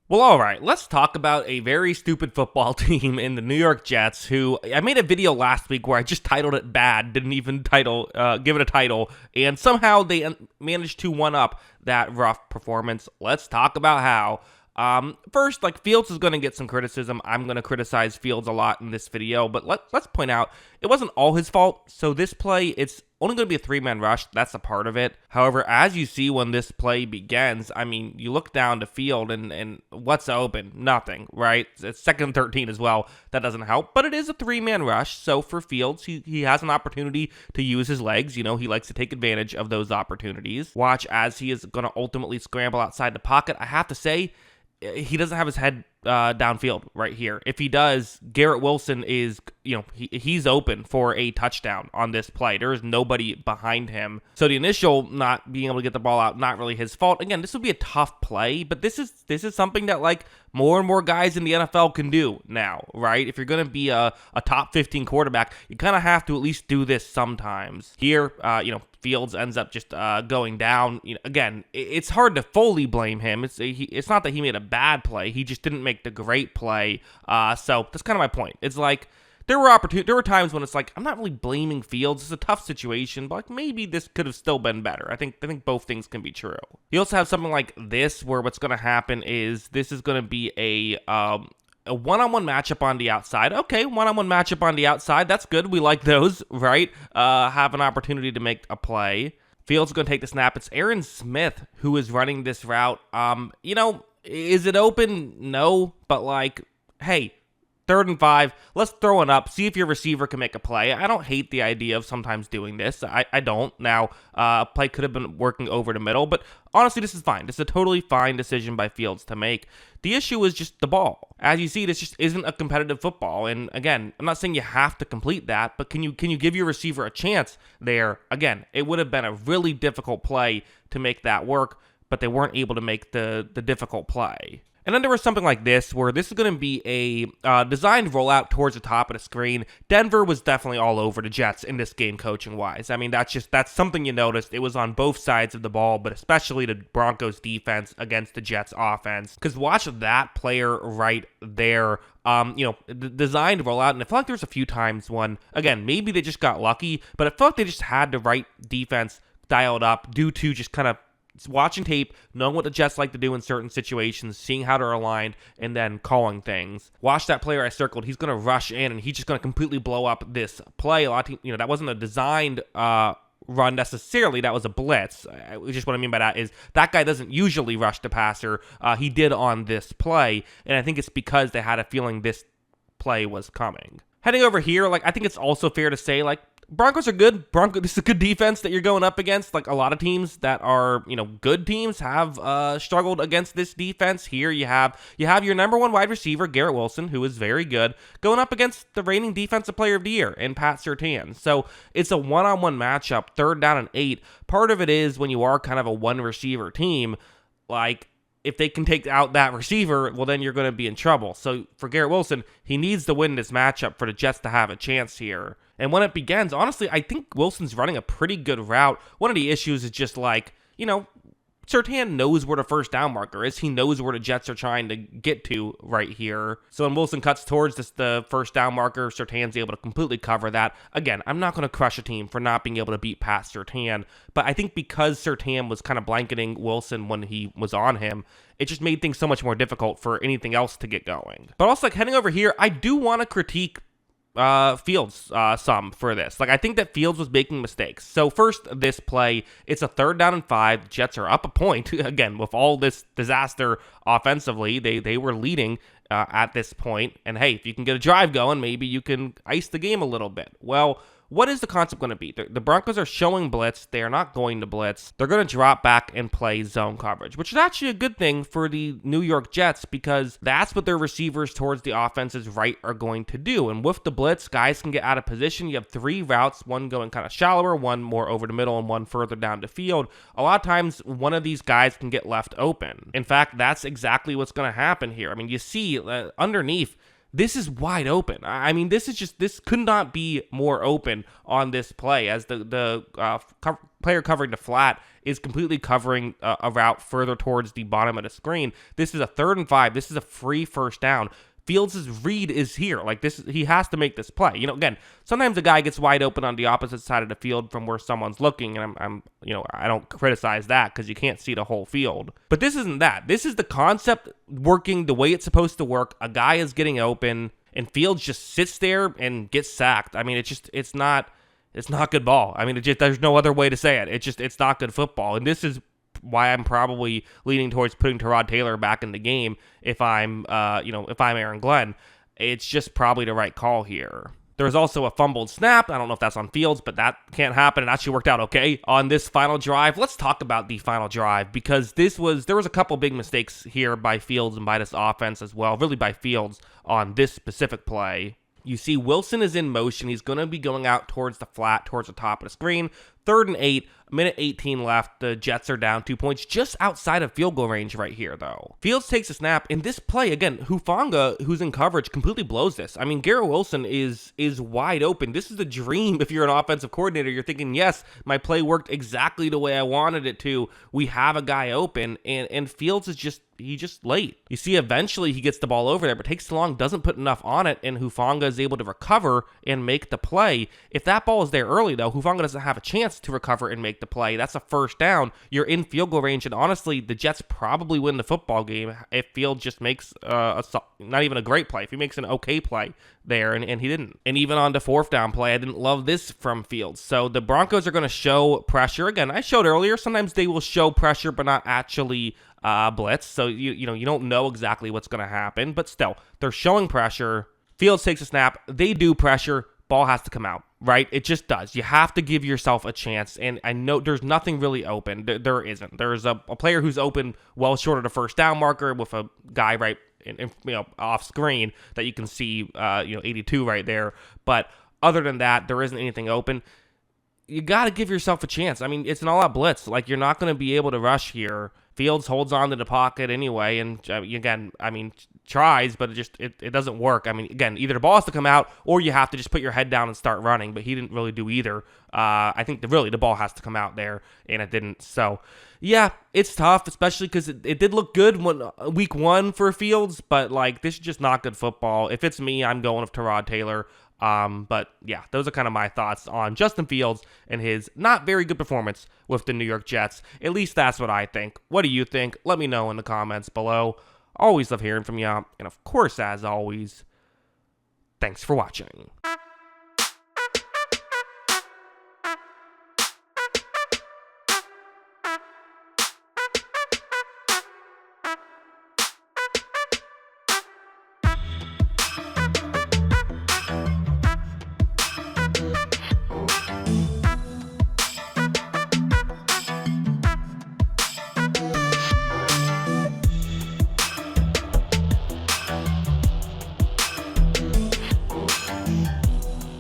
Well, all right, let's talk about a very stupid football team in the New York Jets who I made a video last week where I just titled it bad, didn't even give it a title, and somehow they managed to one-up that rough performance. Let's talk about how. First, like Fields is going to get some criticism. I'm going to criticize Fields a lot in this video, but let's point out it wasn't all his fault. So this play, it's only going to be a three-man rush. That's a part of it. However, as you see when this play begins, I mean, you look down to field and what's open? Nothing, right? It's second and 13 as well. That doesn't help, but it is a three-man rush. So for Fields, he has an opportunity to use his legs. You know, he likes to take advantage of those opportunities. Watch as he is going to ultimately scramble outside the pocket. I have to say, he doesn't have his head downfield right here. If he does, Garrett Wilson is, he's open for a touchdown on this play. There is nobody behind him. So the initial not being able to get the ball out, not really his fault. Again, this would be a tough play, but this is something that like more and more guys in the NFL can do now, right? If you're going to be a top 15 quarterback, you kind of have to at least do this sometimes. Here, Fields ends up just going down. Again, it's hard to fully blame him. It's not that he made a bad play. He just didn't make the great play. So that's kind of my point. It's like there were times when it's like I'm not really blaming Fields. It's a tough situation, but like maybe this could have still been better. I think both things can be true. You also have something like this where what's going to happen is this is going to be a one-on-one matchup on the outside. Okay, one-on-one matchup on the outside. That's good. We like those, right? Have an opportunity to make a play. Fields is going to take the snap. It's Aaron Smith who is running this route. Is it open? No, but like, hey, 3rd and 5, let's throw it up, see if your receiver can make a play. I don't hate the idea of sometimes doing this. I don't. Now, a play could have been working over the middle, but honestly, this is fine. This is a totally fine decision by Fields to make. The issue is just the ball. As you see, this just isn't a competitive football. And again, I'm not saying you have to complete that, but can you give your receiver a chance there? Again, it would have been a really difficult play to make that work, but they weren't able to make the difficult play. And then there was something like this, where this is going to be a designed rollout towards the top of the screen. Denver was definitely all over the Jets in this game coaching-wise. I mean, that's something you noticed. It was on both sides of the ball, but especially the Broncos defense against the Jets offense. Because watch that player right there. The designed rollout, and I feel like there's a few times when, again, maybe they just got lucky, but I felt like they just had the right defense dialed up due to just kind of watching tape, knowing what the Jets like to do in certain situations, seeing how they're aligned, and then calling things. Watch that player I circled. He's going to rush in, and he's just going to completely blow up this play. A lot of teams, that wasn't a designed run necessarily. That was a blitz. Just what I mean by that is that guy doesn't usually rush the passer. He did on this play, and I think it's because they had a feeling this play was coming. Heading over here, I think it's also fair to say, Broncos are good. This is a good defense that you're going up against. Like a lot of teams that are, good teams have struggled against this defense. Here you have your number one wide receiver, Garrett Wilson, who is very good, going up against the reigning defensive player of the year in Pat Surtain. So it's a one-on-one matchup, 3rd down and 8. Part of it is when you are kind of a one receiver team, if they can take out that receiver, well, then you're going to be in trouble. So for Garrett Wilson, he needs to win this matchup for the Jets to have a chance here. And when it begins, honestly, I think Wilson's running a pretty good route. One of the issues is just Surtain knows where the first down marker is. He knows where the Jets are trying to get to right here. So when Wilson cuts towards the first down marker, Surtain's able to completely cover that. Again, I'm not going to crush a team for not being able to beat Pat Surtain, but I think because Surtain was kind of blanketing Wilson when he was on him, it just made things so much more difficult for anything else to get going. But also, heading over here, I do want to critique Fields some for this. I think that Fields was making mistakes. So first, this play, it's a 3rd down and 5. Jets are up a point. Again, with all this disaster offensively, they were leading at this point. And hey, if you can get a drive going, maybe you can ice the game a little bit. Well, what is the concept going to be? The Broncos are showing blitz. They are not going to blitz. They're going to drop back and play zone coverage, which is actually a good thing for the New York Jets because that's what their receivers towards the offense's right are going to do. And with the blitz, guys can get out of position. You have 3 routes, one going kind of shallower, one more over the middle, and one further down the field. A lot of times, one of these guys can get left open. In fact, that's exactly what's going to happen here. I mean, you see underneath, this is wide open. I mean, this could not be more open on this play, as the player covering the flat is completely covering a route further towards the bottom of the screen. This is a 3rd and 5. This is a free first down. Fields' read is here. Like, this, he has to make this play. You know, again, sometimes a guy gets wide open on the opposite side of the field from where someone's looking, and I don't criticize that because you can't see the whole field. But this isn't that. This is the concept working the way it's supposed to work. A guy is getting open, and Fields just sits there and gets sacked. I mean, it's not good ball. I mean, there's no other way to say it. It's not good football. And this is why I'm probably leaning towards putting Tyrod Taylor back in the game if I'm Aaron Glenn. It's just probably the right call here. There's also a fumbled snap. I don't know if that's on Fields, but that can't happen. It actually worked out okay on this final drive. Let's talk about the final drive, because there was a couple big mistakes here by Fields and by this offense as well, really by Fields on this specific play. You see Wilson is in motion. He's going to be going out towards the flat, towards the top of the screen. 3rd and 8, minute 18 left. The Jets are down 2 points, just outside of field goal range right here, though. Fields takes a snap. In this play, again, Hufanga, who's in coverage, completely blows this. I mean, Garrett Wilson is wide open. This is a dream if you're an offensive coordinator. You're thinking, yes, my play worked exactly the way I wanted it to. We have a guy open, and Fields is just late. You see, eventually he gets the ball over there, but takes too long, doesn't put enough on it, and Hufanga is able to recover and make the play. If that ball is there early, though, Hufanga doesn't have a chance to recover and make the play. That's a first down. You're in field goal range, and honestly, the Jets probably win the football game if Fields just makes not even a great play. If he makes an okay play there, and he didn't. And even on the 4th down play, I didn't love this from Fields. So the Broncos are going to show pressure. Again, I showed earlier, sometimes they will show pressure but not actually blitz. So you don't know exactly what's going to happen, but still, they're showing pressure. Fields takes a snap. They do pressure. Ball has to come out, right? It just does. You have to give yourself a chance, and I know there's nothing really open. There isn't. There's a player who's open well short of the first down marker with a guy right off screen that you can see 82 right there. But other than that, there isn't anything open. You got to give yourself a chance. I mean, it's an all-out blitz. Like, you're not going to be able to rush here. Fields holds on to the pocket anyway, and again, I mean, tries, but it doesn't work. I mean, again, either the ball has to come out, or you have to just put your head down and start running, but he didn't really do either. I think the ball has to come out there, and it didn't. So, yeah, it's tough, especially because it did look good week 1 for Fields, but, like, this is just not good football. If it's me, I'm going with Tyrod Taylor. But yeah, those are kind of my thoughts on Justin Fields and his not very good performance with the New York Jets. At least that's what I think. What do you think? Let me know in the comments below. Always love hearing from you. And of course, as always, thanks for watching.